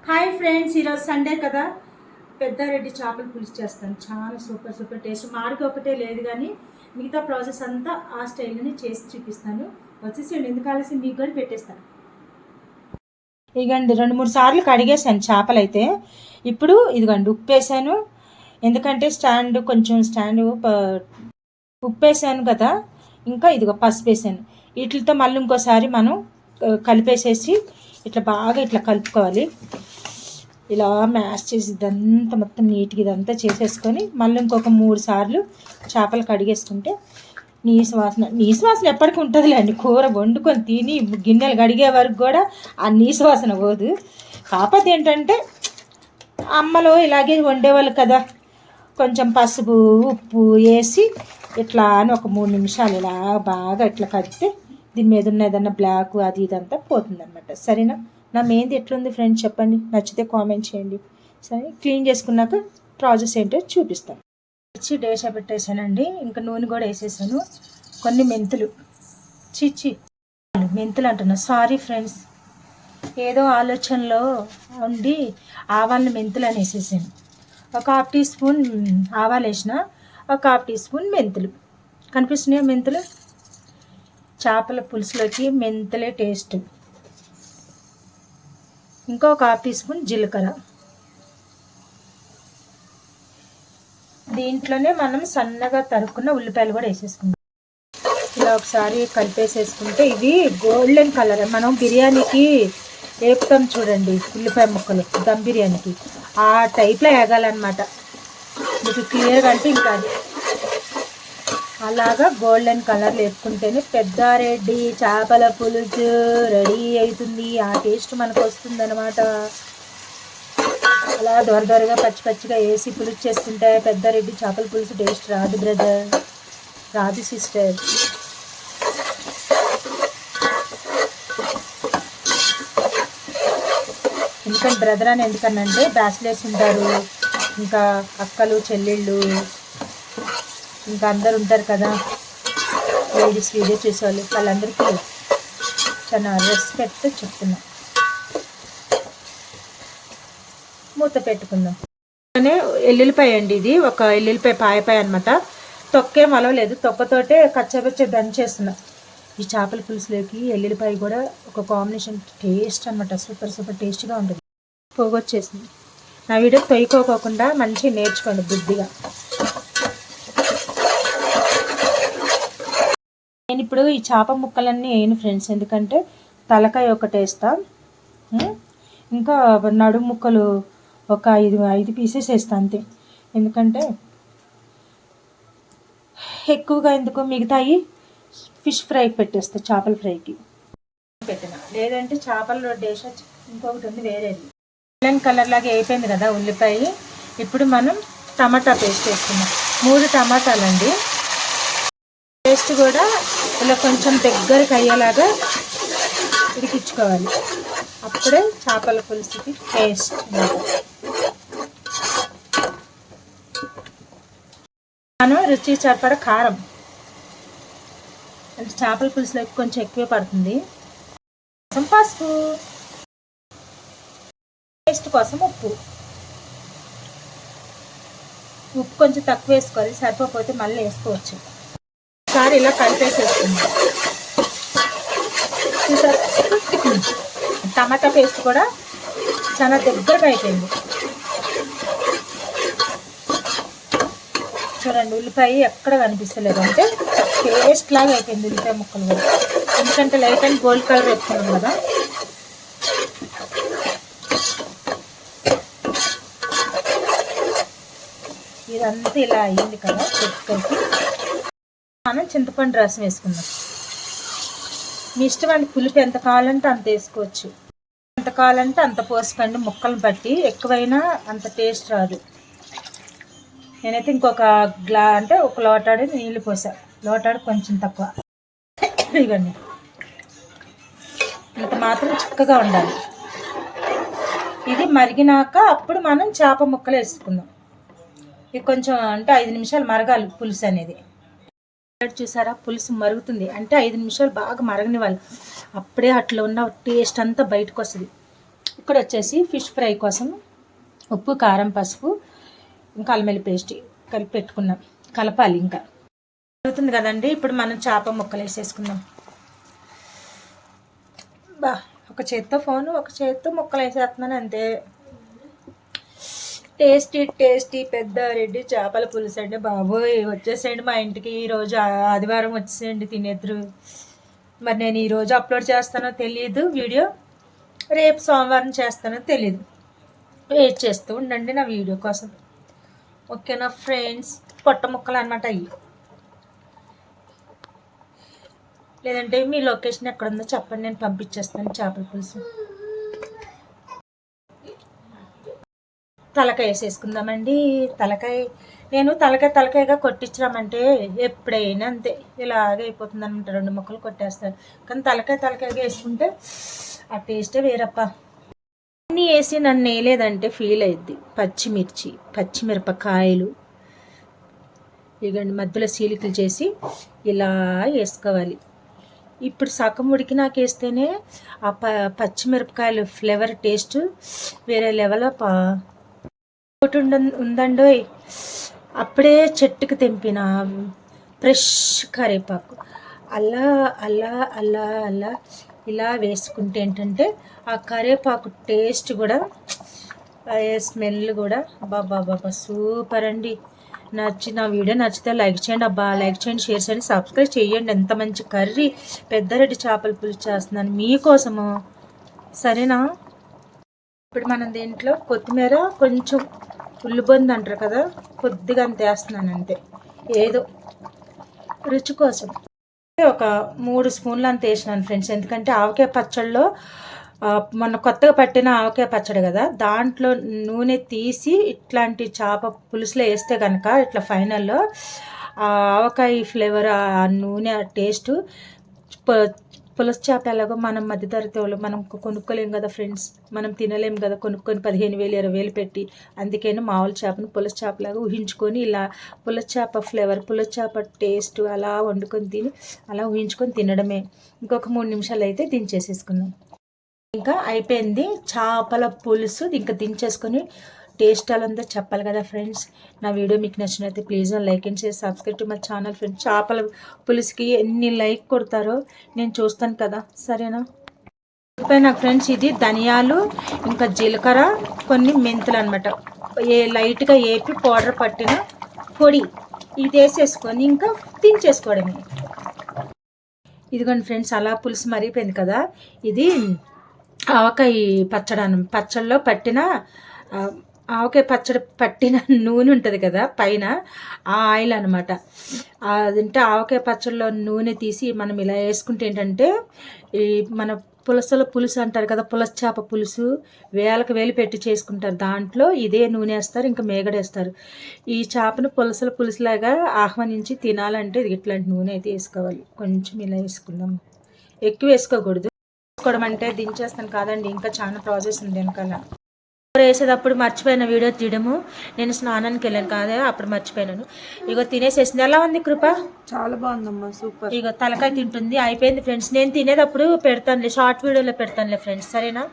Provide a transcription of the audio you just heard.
Hi friends, ఈరోజు Sunday కదా, పెద్దారెడ్డి చేపల పులుసు చేస్తాను. చాలా సూపర్ టేస్ట్. మాడికి ఒకటే లేదు కానీ మిగతా ప్రాసెస్ అంతా ఆ స్టైల్ని చేసి చూపిస్తాను. వచ్చేసేయండి, ఎందుకు ఆలస్యం, మీకు కూడా పెట్టేస్తాను. ఇదిగండి 2-3 సార్లు కడిగేసాను చేపలు అయితే. ఇప్పుడు ఇదిగండి ఉప్పు వేసాను, ఎందుకంటే కొంచెం స్టాండ్ ఉప్పు వేసాను కదా. ఇంకా ఇదిగో పసుపు వేసాను. వీటితో మళ్ళీ ఇంకోసారి మనం కలిపేసేసి ఇట్లా బాగా ఇట్లా కలుపుకోవాలి. ఇలా మ్యాష్ చేసి ఇదంతా మొత్తం నీట్గా ఇదంతా చేసేసుకొని మళ్ళీ ఇంకొక 3 సార్లు చేపలు కడిగేసుకుంటే నీసు వాసన ఎప్పటికీ ఉంటుందిలేండి. కూర వండుకొని తిని గిన్నెలు కడిగే వరకు కూడా ఆ నీసు వాసన పోదు. కాకపోతే ఏంటంటే అమ్మలు ఇలాగే వండేవాళ్ళు కదా, కొంచెం పసుపు ఉప్పు వేసి ఇట్లా అని ఒక 3 నిమిషాలు ఇలా బాగా ఇట్లా కలిపితే దీని మీద ఉన్న ఏదన్నా బ్లాక్ అది ఇదంతా పోతుందన్నమాట. సరేనా? నా మెయిన్ది ఎట్లుంది ఫ్రెండ్స్ చెప్పండి, నచ్చితే కామెంట్ చేయండి. సరే, క్లీన్ చేసుకున్నాక ప్రాసెస్ ఏంటో చూపిస్తాను. వచ్చి డేషా పెట్టేశానండి. ఇంకా నూనె కూడా వేసేసాను. కొన్ని మెంతులు మెంతులు అంటున్నా, సారీ ఫ్రెండ్స్, ఏదో ఆలోచనలో ఉండి ఆవాలని మెంతులు అని వేసేసాను. ఒక 1/2 టీ స్పూన్ ఆవాలు వేసిన, ఒక 1/2 టీ స్పూన్ మెంతులు. కనిపిస్తున్నాయా మెంతులు? చేపల పులుసులోకి మెంతులే టేస్ట్. ఇంకా ఒక 1/2 టీ స్పూన్ జీలకర్ర. దీంట్లోనే మనం సన్నగా తరుక్కున్న ఉల్లిపాయలు కూడా వేసేసుకుందాం. ఇలా ఒకసారి కలిపేసేసుకుంటే ఇది గోల్డెన్ కలర్. మనం బిర్యానీకి వేపుతాం చూడండి ఉల్లిపాయ ముక్కలు, దమ్ బిర్యానీకి, ఆ టైప్లో వేగాలన్నమాట. మీకు క్లియర్గా అంటే ఇంకా అది అలాగా గోల్డెన్ కలర్ వేపుకుంటేనే పెద్దారెడ్డి చేపల పులుసు రెడీ అవుతుంది. ఆ టేస్ట్ మనకు వస్తుంది అనమాట. అలా దొరదొరగా పచ్చిగా వేసి పులుసు చేసుకుంటే పెద్దారెడ్డి చేపల పులుసు టేస్ట్ రాదు బ్రదర్, రాదు సిస్టర్. ఎందుకంటే బ్రదర్ అని ఎందుకనంటే బ్యాచిలర్స్ ఉంటారు, ఇంకా అక్కలు చెల్లెళ్ళు ఇంకా అందరు ఉంటారు కదా, లేడీస్ వీడియో చేసేవాళ్ళు, వాళ్ళందరికీ చాలా రెస్పెక్ట్ చెప్తున్నాం. మూత పెట్టుకుందాం. ఎల్లుల్లిపాయ అండి, ఇది ఒక ఎల్లుల్లిపాయ పాయపాయ అనమాట. తొక్కేం అలవలేదు, తొక్కతోటే కచ్చబెచ్చ దంచేస్తున్నా. ఈ చేపల పులుసులోకి ఎల్లుల్లిపాయ కూడా ఒక కాంబినేషన్ టేస్ట్ అనమాట. సూపర్ టేస్ట్గా ఉంటుంది. పోగొచ్చేసింది. నా వీడియో తొయ్యికోకుండా మంచిగా నేర్చుకోండి బుద్ధిగా. నేను ఇప్పుడు ఈ చేప ముక్కలన్నీ వేయను ఫ్రెండ్స్, ఎందుకంటే తలకాయ ఒకటి వేస్తా, ఇంకా నడుము ముక్కలు ఒక 5 పీసెస్ వేస్తా అంతే. ఎందుకంటే ఎక్కువగా ఎందుకు మిగతాయి ఫిష్ ఫ్రైకి పెట్టేస్తా, చేపల ఫ్రైకి పెట్టిన. లేదంటే చేపల డేష ఇంకొకటి ఉంది వేరేది. గోల్డెన్ కలర్ లాగా అయిపోయింది కదా ఉల్లిపాయ. ఇప్పుడు మనం టమాటా పేస్ట్ వేసుకున్నాం. 3 టమాటాలండి. పేస్ట్ కూడా ఇలా కొంచెం దగ్గరకు అయ్యేలాగా ఉడికించుకోవాలి. అప్పుడే చేపల పులుసుకి టేస్ట్. మనం రుచి సరిపడ కారం, అంటే చేపల పులుసులోకి కొంచెం ఎక్కువే పడుతుంది. పసుపు, టేస్ట్ కోసం ఉప్పు కొంచెం తక్కువ వేసుకోవాలి, సరిపోతే మళ్ళీ వేసుకోవచ్చు. ఒకసారి ఇలా కలిపేసేసుకుందాం. టమాటా పేస్ట్ కూడా చాలా దగ్గరగా అయిపోయింది చూడండి. ఉల్లిపాయ ఎక్కడ కనిపిస్తలేదు, అంటే పేస్ట్ లాగా అయిపోయింది ఉల్లిపాయ ముక్కలు కూడా. ఎందుకంటే లైట్ అండ్ గోల్డ్ కలర్ వేసుకున్నాం కదా. ఇదంతా ఇలా అయ్యింది కదా. మనం చింతపండు రసం వేసుకుందాం. మీ ఇష్టం అండి, పులుపు ఎంత కావాలంటే అంత వేసుకోవచ్చు, ఎంత కావాలంటే అంత పోసుకోండి. ముక్కలను బట్టి ఎక్కువైనా అంత టేస్ట్ రాదు. నేనైతే ఇంకొక అంటే ఒక లోటాడు నీళ్ళు పోసా, లోటాడు కొంచెం తక్కువ. ఇవ్వండి, ఇంత మాత్రం చిక్కగా ఉండాలి. ఇది మరిగినాక అప్పుడు మనం చేప ముక్కలు వేసుకుందాం. ఇది కొంచెం అంటే 5 నిమిషాలు మరగాలి పులుసు అనేది. చూసారా, పులుసు మరుగుతుంది అంటే 5 నిమిషాలు బాగా మరగనివ్వాలి. అప్పుడే అట్లా ఉన్న టేస్ట్ అంతా బయటకు వస్తుంది. ఇక్కడ వచ్చేసి ఫిష్ ఫ్రై కోసం ఉప్పు, కారం, పసుపు, ఇంకా అల్లం వెల్లుల్లి పేస్ట్ కలిపి పెట్టుకున్నాం. కలపాలి. ఇంకా అవుతుంది కదండి. ఇప్పుడు మనం చేప ముక్కలు వేసేసుకుందాం. ఒక చేత్తో ఫోను, ఒక చేత్తో ముక్కలు వేసేస్తున్నాను అంతే. టేస్టీ టేస్టీ పెద్దారెడ్డి చేపల పులుసు అండి బాబోయ్. వచ్చేసేయండి మా ఇంటికి. ఈరోజు ఆదివారం వచ్చేసేయండి, తినేద్దరు. మరి నేను ఈరోజు అప్లోడ్ చేస్తానో తెలియదు వీడియో, రేపు సోమవారం చేస్తానో తెలియదు. వెయిట్ చేస్తూ ఉండండి నా వీడియో కోసం. ఓకేనా ఫ్రెండ్స్? పొట్ట ముక్కలు అనమాట అయ్యి. లేదంటే మీ లొకేషన్ ఎక్కడుందో చెప్పండి, నేను పంపించేస్తాను చేపల పులుసు. తలకాయ వేసేసుకుందామండి. నేను తలకాయగా కొట్టించడమంటే ఎప్పుడైనా అంతే, ఇలాగే అయిపోతుంది అనమాట. 2 ముక్కలు కొట్టేస్తాను. కానీ తలకాయగా వేసుకుంటే ఆ టేస్టే వేరప్ప. అన్నీ వేసి నన్ను వేయలేదంటే ఫీల్ అయ్యిద్ది. పచ్చిమిరపకాయలు ఇగండి మధ్యలో సీలికలు చేసి ఇలా వేసుకోవాలి. ఇప్పుడు సగం ఉడికినాక వేస్తేనే ఆ పచ్చిమిరపకాయలు ఫ్లేవర్ టేస్ట్ వేరే లెవెల్ ఒకటి ఉందండోయ్. అప్పుడే చెట్టుకు తెంపిన ఫ్రెష్ కరివేపాకు అలా అలా అలా అలా ఇలా వేసుకుంటే ఏంటంటే ఆ కరివేపాకు టేస్ట్ కూడా, స్మెల్ కూడా బాబా సూపర్ అండి. నా వీడియో నచ్చితే లైక్ చేయండి అబ్బా, లైక్ చేయండి, షేర్ చేయండి, సబ్స్క్రైబ్ చేయండి. ఎంత మంచి కర్రీ పెద్దారెడ్డి చేపల పులుసు చేస్తున్నాను మీకోసము, సరేనా? ఇప్పుడు మనం దీంట్లో కొత్తిమీర, కొంచెం ఉల్లిబొంది అంటారు కదా, కొద్దిగా అంత వేస్తున్నాను అంతే, ఏదో రుచి కోసం. ఒక 3 స్పూన్లు అంత వేసినాను ఫ్రెండ్స్. ఎందుకంటే ఆవకాయ పచ్చడిలో మొన్న కొత్తగా పట్టిన ఆవకాయ పచ్చడి కదా, దాంట్లో నూనె తీసి ఇట్లాంటి చేప పులుసులో వేస్తే కనుక ఇట్లా ఫైనల్లో ఆ ఆవకాయ ఫ్లేవర్, ఆ నూనె, ఆ టేస్ట్. పులుసు చేప ఎలాగో మనం మధ్యతరగతి వాళ్ళు మనం కొనుక్కోలేం కదా ఫ్రెండ్స్, మనం తినలేం కదా కొనుక్కొని 15,000 20,000 పెట్టి. అందుకని మామూలు చేపను పులుసు చేపలాగా ఊహించుకొని ఇలా పులుసు చేప ఫ్లేవర్, పులుసు చేప టేస్ట్ అలా వండుకొని తిని అలా ఊహించుకొని తినడమే. ఇంకొక 3 నిమిషాలు అయితే దించేసేసుకుందాం. ఇంకా అయిపోయింది చేపల పులుసు. ఇంకా దించేసుకొని టేస్ట్ అలంతా చెప్పాలి కదా ఫ్రెండ్స్. నా వీడియో మీకు నచ్చినైతే please like and share, subscribe to my channel friends. చేపల పులుసుకి ఎన్ని లైక్ కొడతారో నేను చూస్తాను కదా, సరేనా? నాకు ఫ్రెండ్స్ ఇది ధనియాలు, ఇంకా జీలకర్ర, కొన్ని మెంతులు అనమాట, లైట్గా ఏపి పౌడర్ పట్టిన పొడి, ఇది వేసేసుకొని ఇంకా దించేసుకోవడమే. ఇదిగోండి ఫ్రెండ్స్, అలా పులుసు మరిగిపోయింది కదా. ఇది ఆవకాయ పచ్చడిలో పట్టిన ఆవకాయ పచ్చడి పట్టిన నూనె ఉంటుంది కదా పైన, ఆ ఆయిల్ అనమాట. అదంటే ఆవకాయ పచ్చడిలో నూనె తీసి మనం ఇలా వేసుకుంటే ఏంటంటే, ఈ మన పులుసు అంటారు కదా, పులస చేప పులుసు వేలకు వేలు పెట్టి చేసుకుంటారు, దాంట్లో ఇదే నూనె వేస్తారు, ఇంకా మేగడేస్తారు. ఈ చేపను పులుసులాగా ఆహ్వానించి తినాలంటే ఇది ఇట్లాంటి నూనె అయితే వేసుకోవాలి. కొంచెం ఇలా వేసుకుందాం, ఎక్కువ వేసుకోకూడదు. వేసుకోవడం అంటే దించేస్తాను కాదండి, ఇంకా చాలా ప్రాసెస్ ఉంది వెనకాల. వేసేటప్పుడు మర్చిపోయిన వీడియో తీయడము, నేను స్నానానికి వెళ్ళాను కాదా, అప్పుడు మర్చిపోయినాను. ఇగో తినేసేసింది. ఎలా ఉంది కృప? చాలా బాగుందమ్మా, సూపర్. ఇగో తలకాయ తింటుంది. అయిపోయింది ఫ్రెండ్స్. నేను తినేటప్పుడు పెడతానులే, షార్ట్ వీడియోలో పెడతానులే ఫ్రెండ్స్, సరేనా?